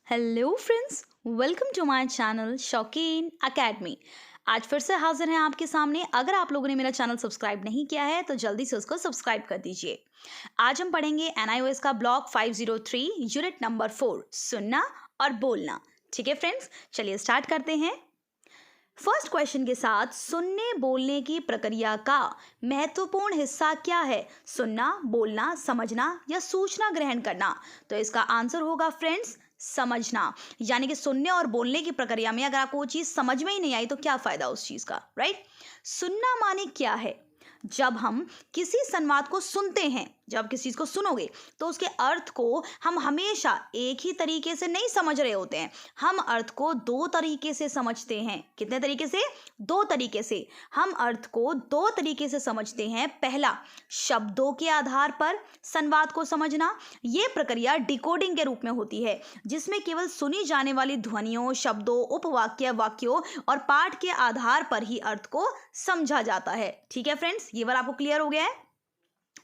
Hello friends, welcome to my channel Shaukeen academy. आज फिर से हाजिर हैं आपके सामने। अगर आप लोगों ने मेरा चैनल सब्सक्राइब नहीं किया है तो जल्दी से उसको सब्सक्राइब कर दीजिए। आज हम पढ़ेंगे एनआईओएस का ब्लॉक 503 यूनिट नंबर 4 सुनना और बोलना। ठीक है फ्रेंड्स, चलिए स्टार्ट करते हैं। फर्स्ट क्वेश्चन के साथ सुनने बोलने की प्रक्रिया का महत्वपूर्ण हिस्सा क्या है? सुनना, बोलना, समझना या सूचना ग्रहण करना? तो इसका आंसर होगा फ्रेंड्स समझना। यानी कि सुनने और बोलने की प्रक्रिया में अगर आपको वो चीज समझ में ही नहीं आई तो क्या फायदा उस चीज का, राइट? सुनना माने क्या है? जब हम किसी संवाद को सुनते हैं, जब किसी चीज को सुनोगे तो उसके अर्थ को हम हमेशा एक ही तरीके से नहीं समझ रहे होते हैं। हम अर्थ को दो तरीके से समझते हैं। कितने तरीके से? दो तरीके से। हम अर्थ को दो तरीके से समझते हैं। पहला, शब्दों के आधार पर संवाद को समझना। यह प्रक्रिया डिकोडिंग के रूप में होती है, जिसमें केवल सुनी जाने वाली ध्वनियों, शब्दों, उपवाक्य, वाक्यों और पाठ के आधार पर ही अर्थ को समझा जाता है। ठीक है फ्रेंड्स, ये बार आपको क्लियर हो गया है?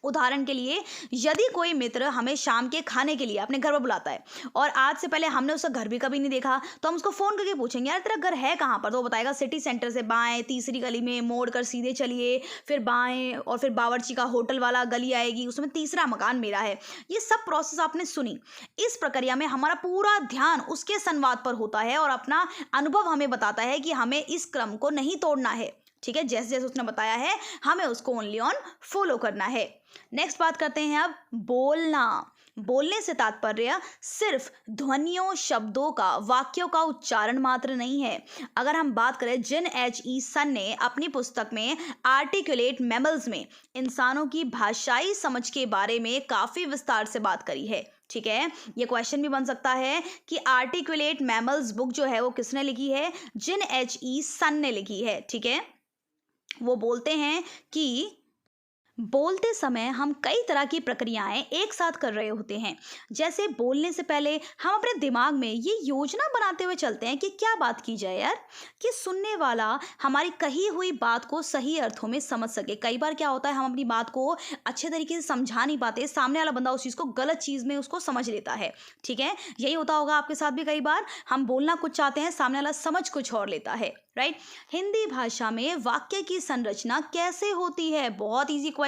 उदाहरण के लिए, यदि कोई मित्र हमें शाम के खाने के लिए अपने घर पर बुलाता है और आज से पहले हमने उसका घर भी कभी नहीं देखा, तो हम उसको फोन करके पूछेंगे यार तेरा घर है कहाँ पर, तो वो बताएगा सिटी सेंटर से बाएं, तीसरी गली में मोड़ कर सीधे चलिए, फिर बाएं और फिर बावर्ची का होटल वाला गली आएगी, उसमें तीसरा मकान मेरा है। ये सब प्रोसेस आपने सुनी। इस प्रक्रिया में हमारा पूरा ध्यान उसके संवाद पर होता है और अपना अनुभव हमें बताता है कि हमें इस क्रम को नहीं तोड़ना है। ठीक है, जैसे जैसे उसने बताया है हमें उसको ओनली ऑन फॉलो करना है। नेक्स्ट बात करते हैं अब बोलना। बोलने से तात्पर्य सिर्फ ध्वनियों, शब्दों का, वाक्यों का उच्चारण मात्र नहीं है। अगर हम बात करें, जिन एच ई सन ने अपनी पुस्तक में आर्टिकुलेट मैमल्स में इंसानों की भाषाई समझ के बारे में काफी विस्तार से बात करी है। ठीक है, ये क्वेश्चन भी बन सकता है कि आर्टिकुलेट मैमल्स बुक जो है वो किसने लिखी है? जिन एच ई सन ने लिखी है। ठीक है, वो बोलते हैं कि बोलते समय हम कई तरह की प्रक्रियाएं एक साथ कर रहे होते हैं। जैसे बोलने से पहले हम अपने दिमाग में ये योजना बनाते हुए चलते हैं कि क्या बात की जाए यार, कि सुनने वाला हमारी कही हुई बात को सही अर्थों में समझ सके। कई बार क्या होता है, हम अपनी बात को अच्छे तरीके से समझा नहीं पाते, सामने वाला बंदा उस चीज़ को गलत चीज़ में उसको समझ लेता है। ठीक है, यही होता होगा आपके साथ भी। कई बार हम बोलना कुछ चाहते हैं, सामने वाला समझ कुछ और लेता है, राइट? हिंदी भाषा में वाक्य की संरचना कैसे होती है? बहुत इजी क्वेश्चन।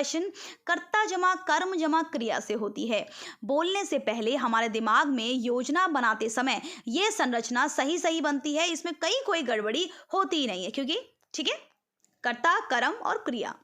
कर्ता जमा कर्म जमा क्रिया से होती है। बोलने से पहले हमारे दिमाग में योजना बनाते समय यह संरचना सही सही बनती है, इसमें कहीं कोई गड़बड़ी होती ही नहीं है, क्योंकि ठीक है, कर्ता, कर्म और क्रिया।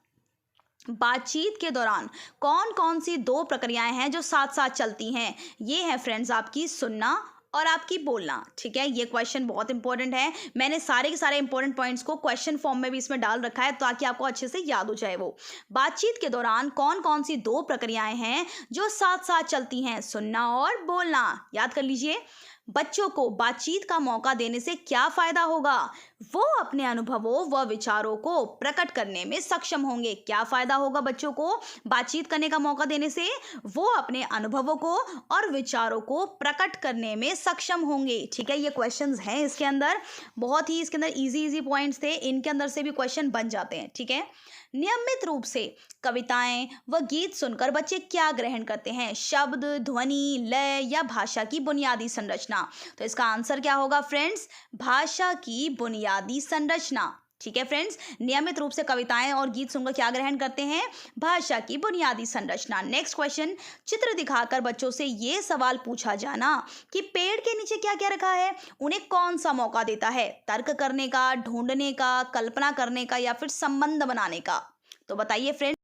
बातचीत के दौरान कौन कौन सी दो प्रक्रियाएं हैं जो साथ साथ चलती हैं? ये है फ्रेंड्स आपकी सुनना और आपकी बोलना। ठीक है, ये क्वेश्चन बहुत इंपॉर्टेंट है। मैंने सारे के सारे इंपॉर्टेंट पॉइंट्स को क्वेश्चन फॉर्म में भी इसमें डाल रखा है ताकि आपको अच्छे से याद हो जाए वो। बातचीत के दौरान कौन कौन सी दो प्रक्रियाएं हैं जो साथ साथ चलती हैं? सुनना और बोलना। याद कर लीजिए। बच्चों को बातचीत का मौका देने से क्या फायदा होगा? वो अपने अनुभवों व विचारों को प्रकट करने में सक्षम होंगे। क्या फायदा होगा बच्चों को बातचीत करने का मौका देने से? वो अपने अनुभवों को और विचारों को प्रकट करने में सक्षम होंगे। ठीक है, ये क्वेश्चंस हैं इसके अंदर, बहुत ही इसके अंदर इजी पॉइंट्स थे, इनके अंदर से भी क्वेश्चन बन जाते हैं। ठीक है, नियमित रूप से कविताएं व गीत सुनकर बच्चे क्या ग्रहण करते हैं? शब्द, ध्वनि, लय या भाषा की बुनियादी संरचना? तो इसका आंसर क्या होगा फ्रेंड्स? भाषा की बुनियादी संरचना। ठीक है फ्रेंड्स, नियमित रूप से कविताएं और गीत सुनकर क्या ग्रहण करते हैं? भाषा की बुनियादी संरचना। नेक्स्ट क्वेश्चन, चित्र दिखाकर बच्चों से ये सवाल पूछा जाना कि पेड़ के नीचे क्या क्या रखा है, उन्हें कौन सा मौका देता है? तर्क करने का, ढूंढने का, कल्पना करने का या फिर संबंध बनाने का? तो बताइए फ्रेंड्स,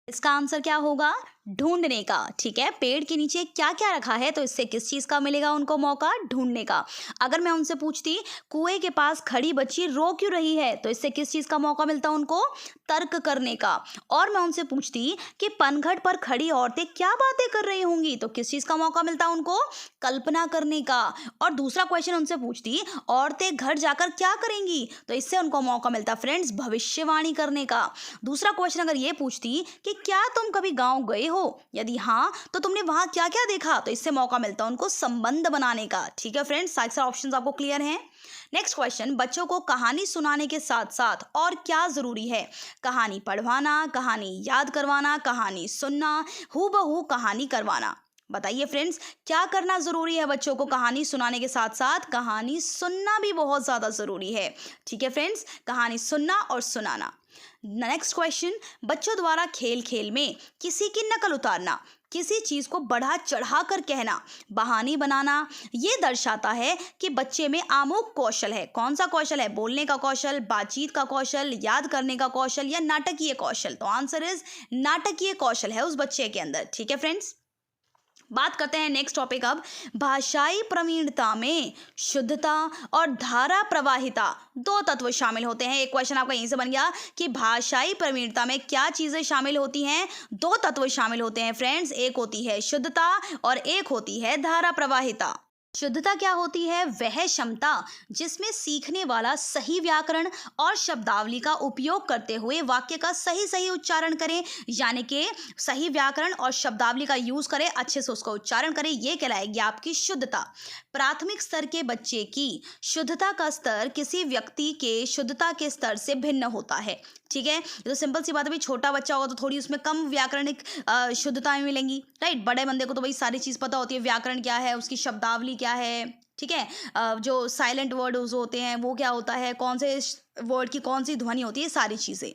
इसका आंसर क्या होगा? ढूंढने का। ठीक है, पेड़ के नीचे क्या क्या रखा है, तो इससे किस चीज का मिलेगा उनको मौका? ढूंढने का। अगर मैं उनसे पूछती कुएं के पास खड़ी बच्ची रो क्यों रही है, तो इससे किस चीज का मौका मिलता उनको? तर्क करने का। और मैं उनसे पूछती कि पनघट पर खड़ी औरतें क्या बातें कर रही होंगी, तो किस चीज का मौका मिलता उनको? कल्पना करने का। और दूसरा क्वेश्चन उनसे पूछती औरतें घर जाकर क्या करेंगी, तो इससे उनको मौका मिलता फ्रेंड्स भविष्यवाणी करने का। दूसरा क्वेश्चन अगर ये पूछती कि क्या तुम कभी गांव गए हो, यदि हाँ तो तुमने वहां क्या क्या देखा, तो इससे मौका मिलता उनको संबंध बनाने का। ठीक है फ्रेंड्स, सारे ऑप्शंस आपको क्लियर हैं? नेक्स्ट क्वेश्चन, बच्चों को कहानी सुनाने के साथ साथ और क्या जरूरी है? कहानी पढ़वाना, कहानी याद करवाना, कहानी सुनना, हूबहू कहानी करवाना। बताइए फ्रेंड्स, क्या करना ज़रूरी है बच्चों को? कहानी सुनाने के साथ साथ कहानी सुनना भी बहुत ज़्यादा ज़रूरी है। ठीक है फ्रेंड्स, कहानी सुनना और सुनाना। नेक्स्ट क्वेश्चन, बच्चों द्वारा खेल खेल में किसी की नकल उतारना, किसी चीज़ को बढ़ा चढ़ा कर कहना, बहाने बनाना, ये दर्शाता है कि बच्चे में अमुक कौशल है। कौन सा कौशल है? बोलने का कौशल, बातचीत का कौशल, याद करने का कौशल या नाटकीय कौशल? तो आंसर इज नाटकीय कौशल है उस बच्चे के अंदर। ठीक है फ्रेंड्स, बात करते हैं नेक्स्ट टॉपिक अब। भाषाई प्रवीणता में शुद्धता और धारा प्रवाहिता दो तत्व शामिल होते हैं। एक क्वेश्चन आपका यहीं से बन गया कि भाषाई प्रवीणता में क्या चीजें शामिल होती हैं? दो तत्व शामिल होते हैं फ्रेंड्स, एक होती है शुद्धता और एक होती है धारा प्रवाहिता। शुद्धता क्या होती है? वह क्षमता जिसमें सीखने वाला सही व्याकरण और शब्दावली का उपयोग करते हुए वाक्य का सही सही उच्चारण करे, यानी कि सही व्याकरण और शब्दावली का यूज करे, अच्छे से उसका उच्चारण करे, ये कहलाएगी आपकी शुद्धता। प्राथमिक स्तर के बच्चे की शुद्धता का स्तर किसी व्यक्ति के शुद्धता के स्तर से भिन्न होता है। ठीक है, ये तो सिंपल सी बात है भाई। छोटा बच्चा होगा तो थोड़ी उसमें कम व्याकरणिक शुद्धताएं मिलेंगी, राइट। बड़े बंदे को तो भाई सारी चीज़ पता होती है, व्याकरण क्या है, उसकी शब्दावली क्या है, ठीक है, जो साइलेंट वर्ड होते हैं वो क्या होता है, कौन से वर्ड की कौन सी ध्वनि होती है, सारी चीज़ें।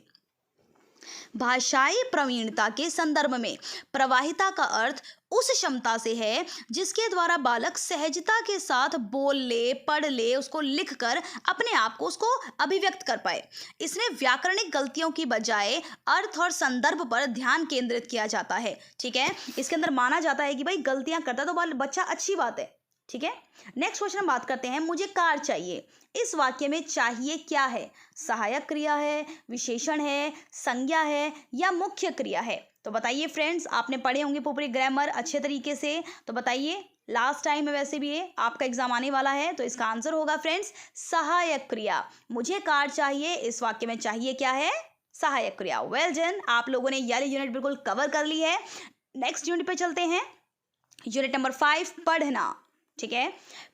भाषाई प्रवीणता के संदर्भ में प्रवाहिता का अर्थ उस क्षमता से है जिसके द्वारा बालक सहजता के साथ बोल ले, पढ़ ले, उसको लिख कर अपने आप को उसको अभिव्यक्त कर पाए। इसमें व्याकरणिक गलतियों की बजाय अर्थ और संदर्भ पर ध्यान केंद्रित किया जाता है। ठीक है, इसके अंदर माना जाता है कि भाई गलतियां करता तो बच्चा अच्छी बात है। ठीक है, नेक्स्ट क्वेश्चन हम बात करते हैं, मुझे कार चाहिए। इस वाक्य में चाहिए क्या है? सहायक क्रिया है, विशेषण है, संज्ञा है या मुख्य क्रिया है? तो बताइए फ्रेंड्स, आपने पढ़े होंगे पूरी ग्रामर अच्छे तरीके से, तो बताइए। लास्ट टाइम में वैसे भी ये आपका एग्जाम आने वाला है, तो इसका आंसर होगा फ्रेंड्स सहायक क्रिया। मुझे कार चाहिए, इस वाक्य में चाहिए क्या है? सहायक क्रिया। वेल डन, आप लोगों ने ये यूनिट बिल्कुल कवर कर ली है। नेक्स्ट यूनिट पे चलते हैं, यूनिट नंबर 5, पढ़ना। ठीक है,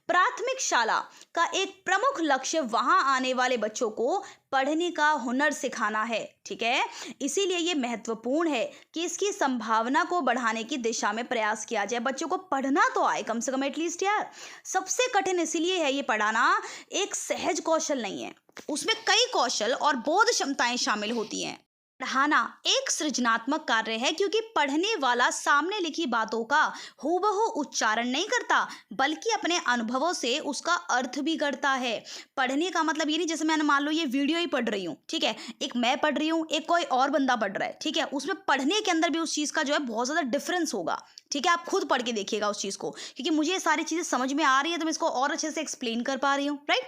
प्राथमिक शाला का एक प्रमुख लक्ष्य वहां आने वाले बच्चों को पढ़ने का हुनर सिखाना है। ठीक है, इसीलिए ये महत्वपूर्ण है कि इसकी संभावना को बढ़ाने की दिशा में प्रयास किया जाए। बच्चों को पढ़ना तो आए कम से कम, एटलीस्ट यार। सबसे कठिन इसीलिए है ये पढ़ाना, एक सहज कौशल नहीं है, उसमें कई कौशल और बोध क्षमताएं शामिल होती हैं। पढ़ाना एक सृजनात्मक कार्य है क्योंकि पढ़ने वाला सामने लिखी बातों का हूबहू उच्चारण नहीं करता, बल्कि अपने अनुभवों से उसका अर्थ भी करता है। पढ़ने का मतलब ये नहीं जैसे मैंने मान लो ये वीडियो ही पढ़ रही हूँ, ठीक है, एक मैं पढ़ रही हूँ, एक कोई और बंदा पढ़ रहा है, ठीक है, उसमें पढ़ने के अंदर भी उस चीज़ का जो है बहुत ज़्यादा डिफरेंस होगा। ठीक है, आप खुद पढ़ के देखिएगा उस चीज़ को, क्योंकि मुझे ये सारी चीज़ें समझ में आ रही है तो मैं इसको और अच्छे से एक्सप्लेन कर पा रही हूँ, राइट।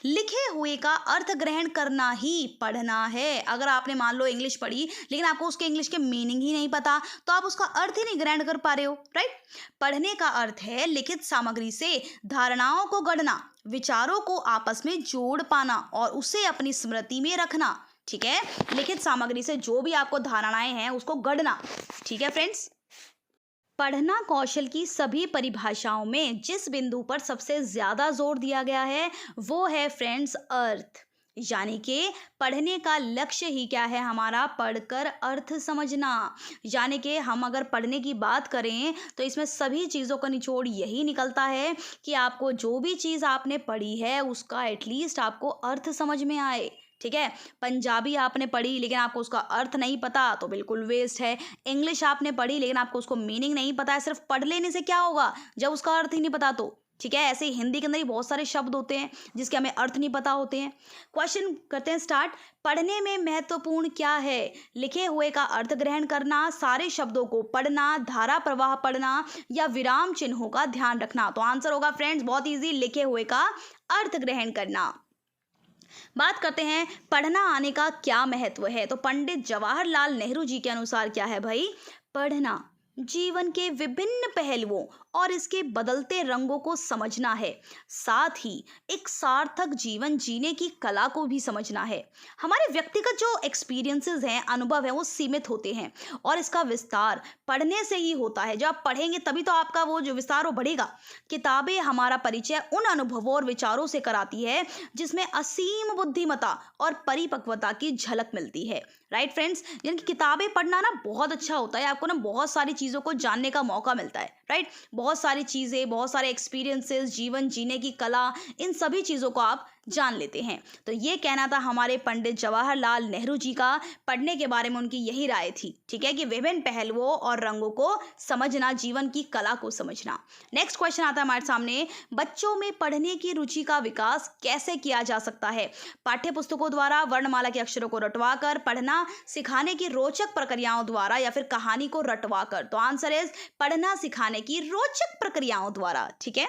लिखे हुए का अर्थ ग्रहण करना ही पढ़ना है। अगर आपने मान लो इंग्लिश पढ़ी लेकिन आपको उसके इंग्लिश के मीनिंग ही नहीं पता, तो आप उसका अर्थ ही नहीं ग्रहण कर पा रहे हो, राइट। पढ़ने का अर्थ है लिखित सामग्री से धारणाओं को गढ़ना, विचारों को आपस में जोड़ पाना और उसे अपनी स्मृति में रखना। ठीक है, लिखित सामग्री से जो भी आपको धारणाएं हैं उसको गढ़ना। ठीक है फ्रेंड्स, पढ़ना कौशल की सभी परिभाषाओं में जिस बिंदु पर सबसे ज्यादा जोर दिया गया है वो है फ्रेंड्स अर्थ, यानी कि पढ़ने का लक्ष्य ही क्या है हमारा? पढ़कर अर्थ समझना। यानी कि हम अगर पढ़ने की बात करें तो इसमें सभी चीज़ों का निचोड़ यही निकलता है कि आपको जो भी चीज़ आपने पढ़ी है उसका एटलीस्ट आपको अर्थ समझ में आए। ठीक है, पंजाबी आपने पढ़ी लेकिन आपको उसका अर्थ नहीं पता तो बिल्कुल वेस्ट है। इंग्लिश आपने पढ़ी लेकिन आपको उसको मीनिंग नहीं पता है, सिर्फ पढ़ लेने से क्या होगा जब उसका अर्थ ही नहीं पता तो। ठीक है, ऐसे ही हिंदी के अंदर ही बहुत सारे शब्द होते हैं जिसके हमें अर्थ नहीं पता होते हैं। क्वेश्चन करते हैं स्टार्ट। पढ़ने में महत्वपूर्ण क्या है? लिखे हुए का अर्थ ग्रहण करना, सारे शब्दों को पढ़ना, धारा प्रवाह पढ़ना या विराम चिन्हों का ध्यान रखना? तो आंसर होगा फ्रेंड्स बहुत इजी, लिखे हुए का अर्थ ग्रहण करना। बात करते हैं पढ़ना आने का क्या महत्व है, तो पंडित जवाहरलाल नेहरू जी के अनुसार क्या है भाई? पढ़ना जीवन के विभिन्न पहलुओं और इसके बदलते रंगों को समझना है। साथ ही एक सार्थक जीवन जीने की कला को भी समझना है। हमारे व्यक्तिगत जो एक्सपीरियंसेस हैं, अनुभव है, वो सीमित होते हैं और इसका विस्तार पढ़ने से ही होता है। जब आप पढ़ेंगे तभी तो आपका वो जो विस्तार वो बढ़ेगा। किताबें हमारा परिचय उन अनुभवों और विचारों से कराती है जिसमें असीम बुद्धिमत्ता और परिपक्वता की झलक मिलती है। राइट फ्रेंड्स, यानी कि किताबें पढ़ना ना बहुत अच्छा होता है। आपको ना बहुत सारी चीज़ों को जानने का मौका मिलता है। राइट, बहुत सारी चीज़ें, बहुत सारे एक्सपीरियंसेस, जीवन जीने की कला, इन सभी चीज़ों को आप जान लेते हैं। तो ये कहना था हमारे पंडित जवाहरलाल नेहरू जी का। पढ़ने के बारे में उनकी यही राय थी, ठीक है, कि विभिन्न पहलुओं और रंगों को समझना, जीवन की कला को समझना। नेक्स्ट क्वेश्चन आता है हमारे सामने, बच्चों में पढ़ने की रुचि का विकास कैसे किया जा सकता है? पाठ्य पुस्तकों द्वारा, वर्णमाला के अक्षरों को रटवा कर, पढ़ना सिखाने की रोचक प्रक्रियाओं द्वारा, या फिर कहानी को रटवा कर? तो आंसर इज पढ़ना सिखाने की रोचक प्रक्रियाओं द्वारा। ठीक है,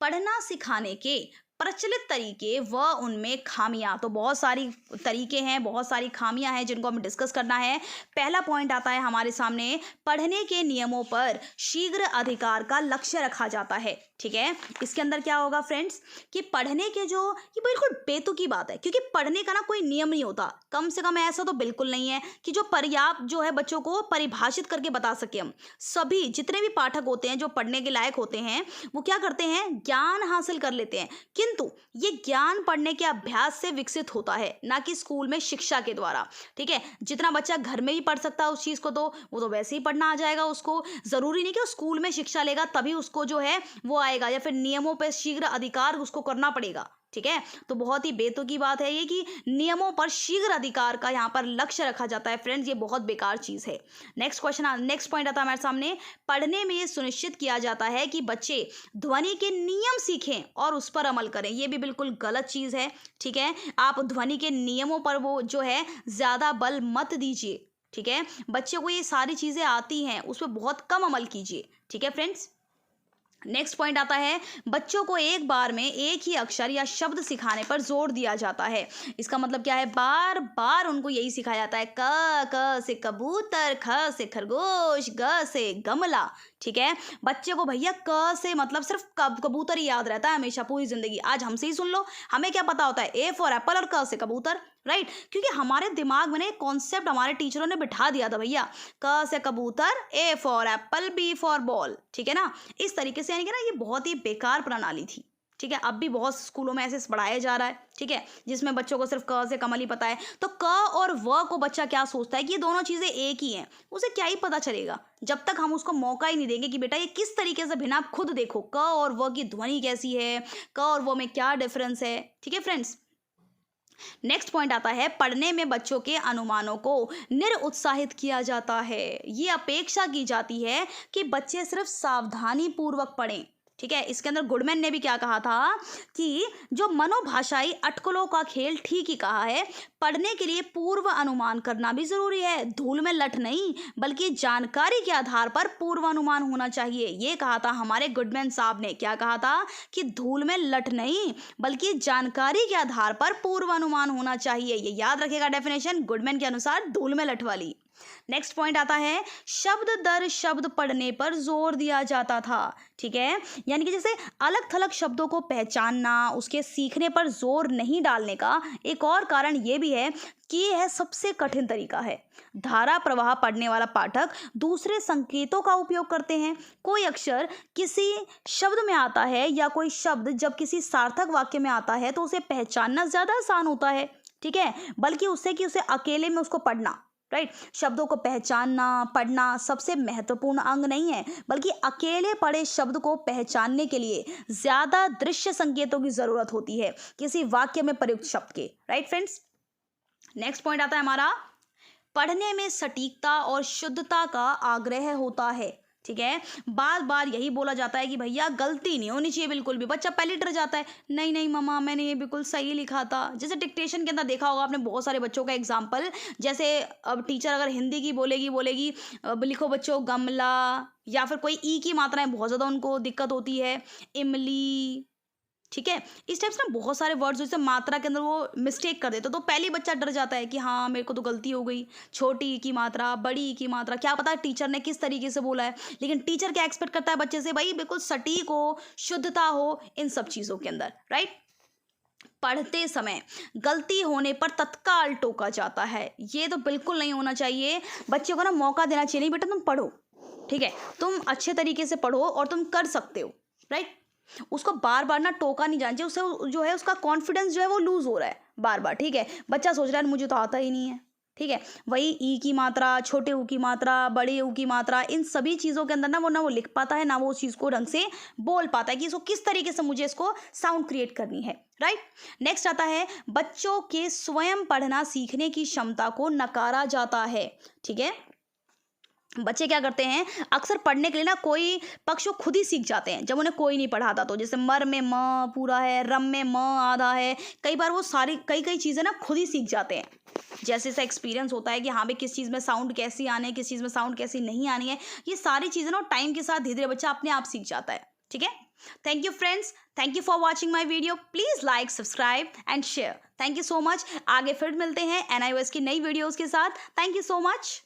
पढ़ना सिखाने के प्रचलित तरीके व उनमें खामियां। तो बहुत सारी तरीके हैं, बहुत सारी खामियां हैं जिनको हमें डिस्कस करना है। पहला पॉइंट आता है हमारे सामने, पढ़ने के नियमों पर शीघ्र अधिकार का लक्ष्य रखा जाता है। ठीक है, इसके अंदर क्या होगा फ्रेंड्स, कि पढ़ने के जो, ये बिल्कुल बेतुकी बात है, क्योंकि पढ़ने का ना कोई नियम नहीं होता। कम से कम ऐसा तो बिल्कुल नहीं है कि जो पर्याप्त जो है बच्चों को परिभाषित करके बता सके। हम सभी जितने भी पाठक होते हैं जो पढ़ने के लायक होते हैं, वो क्या करते हैं, ज्ञान हासिल कर लेते हैं। किंतु ये ज्ञान पढ़ने के अभ्यास से विकसित होता है, ना कि स्कूल में शिक्षा के द्वारा। ठीक है, जितना बच्चा घर में भी पढ़ सकता है उस चीज़ को, तो वो तो वैसे ही पढ़ना आ जाएगा उसको। ज़रूरी नहीं कि वो स्कूल में शिक्षा लेगा तभी उसको जो है वो आएगा, या फिर नियमों पर शीघ्र अधिकार उसको करना पड़ेगा। ठीक है, तो बहुत ही बेतुकी बात है ये कि नियमों पर शीघ्र अधिकार का यहाँ पर लक्ष्य रखा जाता है। फ्रेंड्स, ये बहुत बेकार चीज़ है। नेक्स्ट क्वेश्चन, नेक्स्ट पॉइंट आता है हमारे सामने, पढ़ने में ये सुनिश्चित किया जाता है कि बच्चे ध्वनि के नियम सीखें और उस पर अमल करें। ये भी बिल्कुल गलत चीज़ है। ठीक है, आप ध्वनि के नियमों पर वो जो है ज़्यादा बल मत दीजिए। ठीक है, बच्चे को ये सारी चीज़ें आती हैं, उस पर बहुत कम अमल कीजिए। ठीक है फ्रेंड्स, नेक्स्ट पॉइंट आता है, बच्चों को एक बार में एक ही अक्षर या शब्द सिखाने पर जोर दिया जाता है। इसका मतलब क्या है, बार बार उनको यही सिखाया जाता है। क से कबूतर, ख से खरगोश, ग से गमला। ठीक है, बच्चे को भैया क से मतलब सिर्फ कबूतर ही याद रहता है हमेशा, पूरी जिंदगी। आज हमसे ही सुन लो, हमें क्या पता होता है, ए फॉर एप्पल और क से कबूतर। राइट, क्योंकि हमारे दिमाग में कॉन्सेप्ट हमारे टीचरों ने बिठा दिया था भैया, क से कबूतर, A for apple, B for ball. ठीक है ना, इस तरीके से, यानी कि ना ये बहुत ही बेकार प्रणाली थी। ठीक है, अब भी बहुत स्कूलों में ऐसे पढ़ाया जा रहा है। ठीक है, जिसमें बच्चों को सिर्फ क से कमल ही पता है। तो क और व को बच्चा क्या सोचता है कि ये दोनों चीज़ें एक ही हैं, उसे क्या ही पता चलेगा जब तक हम उसको मौका ही नहीं देंगे कि बेटा ये किस तरीके से भिन्न, आप खुद देखो क और व की ध्वनि कैसी है, क और व में क्या डिफरेंस है। ठीक है फ्रेंड्स, नेक्स्ट पॉइंट आता है, पढ़ने में बच्चों के अनुमानों को निरुत्साहित किया जाता है। ये अपेक्षा की जाती है कि बच्चे सिर्फ सावधानी पूर्वक पढ़ें। ठीक है, इसके अंदर गुडमैन ने भी क्या कहा था कि जो मनोभाषाई अटकलों का खेल ठीक ही कहा है, पढ़ने के लिए पूर्व अनुमान करना भी जरूरी है। धूल में लठ नहीं, बल्कि जानकारी के आधार पर पूर्व अनुमान होना चाहिए। ये कहा था हमारे गुडमैन साहब ने। क्या कहा था कि धूल में लठ नहीं, बल्कि जानकारी के आधार पर पूर्व अनुमान होना चाहिए। ये याद रखेगा डेफिनेशन, गुडमैन के अनुसार धूल में लठ वाली। नेक्स्ट पॉइंट आता है, शब्द दर शब्द पढ़ने पर जोर दिया जाता था। ठीक है, यानी कि जैसे अलग थलग शब्दों को पहचानना, उसके सीखने पर जोर नहीं डालने का एक और कारण ये भी है कि यह सबसे कठिन तरीका है। धारा प्रवाह पढ़ने वाला पाठक दूसरे संकेतों का उपयोग करते हैं। कोई अक्षर किसी शब्द में आता है या कोई शब्द जब किसी सार्थक वाक्य में आता है तो उसे पहचानना ज़्यादा आसान होता है। ठीक है, बल्कि उससे कि उसे अकेले में उसको पढ़ना। राइट, शब्दों को पहचानना, पढ़ना सबसे महत्वपूर्ण अंग नहीं है, बल्कि अकेले पढ़े शब्द को पहचानने के लिए ज़्यादा दृश्य संकेतों की ज़रूरत होती है किसी वाक्य में प्रयुक्त शब्द के। राइट फ्रेंड्स, नेक्स्ट पॉइंट आता है हमारा, पढ़ने में सटीकता और शुद्धता का आग्रह होता है। ठीक है, बार बार यही बोला जाता है कि भैया गलती नहीं होनी चाहिए बिल्कुल भी। बच्चा पहले डर जाता है, नहीं नहीं मम्मा मैंने ये बिल्कुल सही लिखा था। जैसे डिक्टेशन के अंदर देखा होगा आपने बहुत सारे बच्चों का एग्जाम्पल, जैसे अब टीचर अगर हिंदी की बोलेगी अब लिखो बच्चों गमला, या फिर कोई ई की मात्राएं बहुत ज़्यादा उनको दिक्कत होती है, इमली, ठीक है। इस टाइप से ना बहुत सारे वर्ड्स जैसे मात्रा के अंदर वो मिस्टेक कर देते, तो पहले ही बच्चा डर जाता है कि हाँ मेरे को तो गलती हो गई, छोटी ई की मात्रा, बड़ी ई की मात्रा, क्या पता टीचर ने किस तरीके से बोला है। लेकिन टीचर क्या एक्सपेक्ट करता है बच्चे से, भाई बिल्कुल सटीक हो, शुद्धता हो इन सब चीज़ों के अंदर, राइट। पढ़ते समय गलती होने पर तत्काल टोका जाता है, ये तो बिल्कुल नहीं होना चाहिए। बच्चे को ना मौका देना चाहिए, नहीं बेटा तुम पढ़ो, ठीक है, तुम अच्छे तरीके से पढ़ो और तुम कर सकते हो, राइट। उसको बार बार ना टोका नहीं जाना चाहिए, उससे जो है उसका कॉन्फिडेंस जो है वो लूज हो रहा है बार बार, ठीक है। बच्चा सोच रहा है मुझे तो आता ही नहीं है, ठीक है। वही ई की मात्रा, छोटे ऊ की मात्रा, बड़े ऊ की मात्रा, इन सभी चीज़ों के अंदर ना वो लिख पाता है, ना वो उस चीज़ को ढंग से बोल पाता है कि इसको किस तरीके से मुझे इसको साउंड क्रिएट करनी है, राइट। नेक्स्ट आता है बच्चों के स्वयं पढ़ना सीखने की क्षमता को नकारा जाता है, ठीक है। बच्चे क्या करते हैं, अक्सर पढ़ने के लिए ना कोई पक्ष वो खुद ही सीख जाते हैं जब उन्हें कोई नहीं पढ़ाता। तो जैसे मर में म पूरा है, रम में म आधा है, कई बार वो सारी कई कई चीज़ें ना खुद ही सीख जाते हैं। जैसे सा एक्सपीरियंस होता है कि हाँ भाई किस चीज़ में साउंड कैसी आनी है, किस चीज़ में साउंड कैसी नहीं आनी है, ये सारी चीज़ें ना टाइम के साथ धीरे धीरे बच्चा अपने आप सीख जाता है, ठीक है। Thank you friends, thank you for watching my video. Please like, subscribe and share. Thank you so much. आगे फिर मिलते हैं NIOS की नई वीडियोज़ के साथ। Thank you so much.